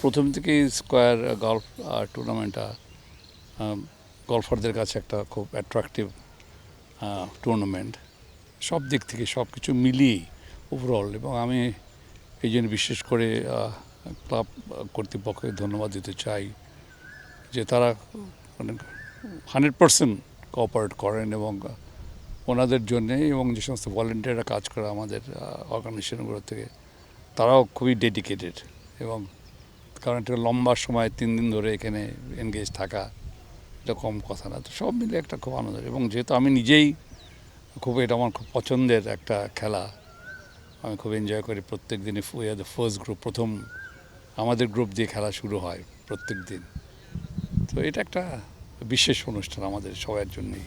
প্রথম থেকেই square golf টুর্নামেন্টটা গলফারদের কাছে একটা খুব অ্যাট্রাকটিভ টুর্নামেন্ট, সব দিক থেকে সব কিছু মিলিয়েই ওভারঅল। এবং আমি এই জন্য বিশেষ করে ক্লাব কর্তৃপক্ষকে ধন্যবাদ দিতে চাই যে তারা মানে 100% কোঅপারেট করেন, এবং ওনাদের জন্যে এবং যে সমস্ত ভলেন্টিয়াররা কাজ করে আমাদের অর্গানাইজেশনগুলো থেকে, তারাও খুবই ডেডিকেটেড। এবং কারণ একটা লম্বা সময় 3 দিন ধরে এখানে এনগেজ থাকা এটা কম কথা না। তো সব মিলে একটা খুব আনন্দের, এবং যেহেতু আমি নিজেই এটা আমার খুব পছন্দের একটা খেলা, আমি খুব এনজয় করি প্রত্যেক দিনই। We are the first group, প্রথম আমাদের গ্রুপ দিয়ে খেলা শুরু হয় প্রত্যেক দিন। তো এটা একটা বিশেষ অনুষ্ঠান আমাদের সবার জন্যই।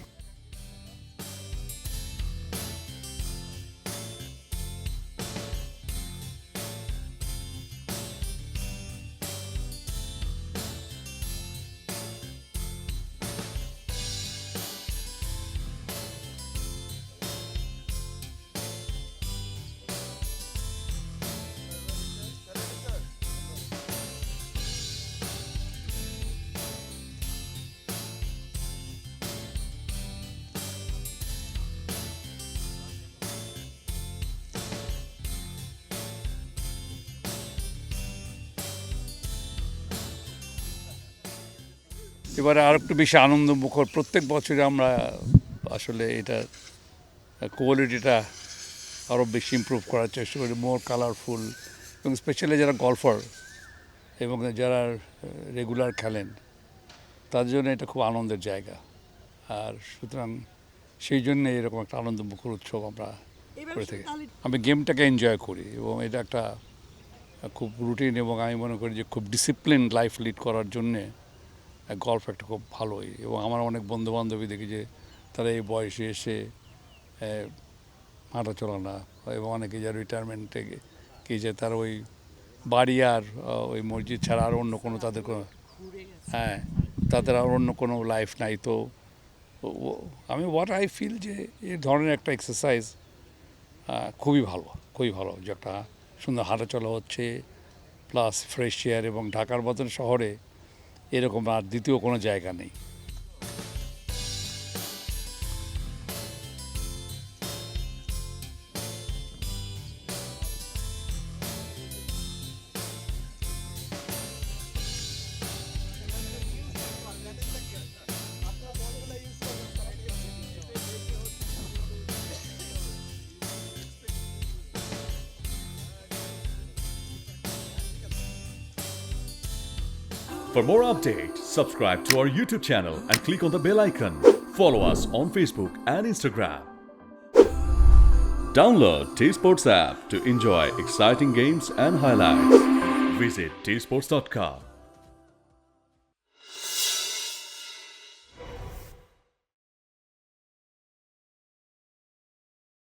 এবারে আর একটু বেশি আনন্দমুখর, প্রত্যেক বছরে আমরা আসলে এটা কোয়ালিটিটা আরও বেশি ইমপ্রুভ করার চেষ্টা করি, মোর কালারফুল, এবং স্পেশালি যারা গলফার এবং যারা রেগুলার খেলেন তাদের জন্য এটা খুব আনন্দের জায়গা। আর সুতরাং সেই জন্যে এরকম একটা আনন্দমুখর উৎসব আমরা করে থাকি। আমি গেমটাকে এনজয় করি, এবং এটা একটা খুব রুটিন, এবং আমি মনে করি যে খুব ডিসিপ্লিন লাইফ লিড করার জন্যে গল্ফ একটা খুব ভালোই। এবং আমার অনেক বন্ধুবান্ধবী দেখি যে তারা এই বয়সে এসে হাঁটা চলা না, এবং অনেকে যারা রিটায়ারমেন্টে গিয়েছে তারা ওই বাড়ি আর ওই মসজিদ ছাড়া আর অন্য কোনো তাদের কোনো, হ্যাঁ, তাদের আর অন্য কোনো লাইফ নাই। তো আমি আই ফিল যে এই ধরনের একটা এক্সারসাইজ খুবই ভালো, যে একটা সুন্দর হাঁটা চলা হচ্ছে প্লাস ফ্রেশ এয়ার, এবং ঢাকার মতন শহরে এরকম আর দ্বিতীয় কোনো জায়গা নেই। For more updates, subscribe to our YouTube channel and click on the bell icon. Follow us on Facebook and Instagram. Download T-Sports app to enjoy exciting games and highlights. Visit tsports.com.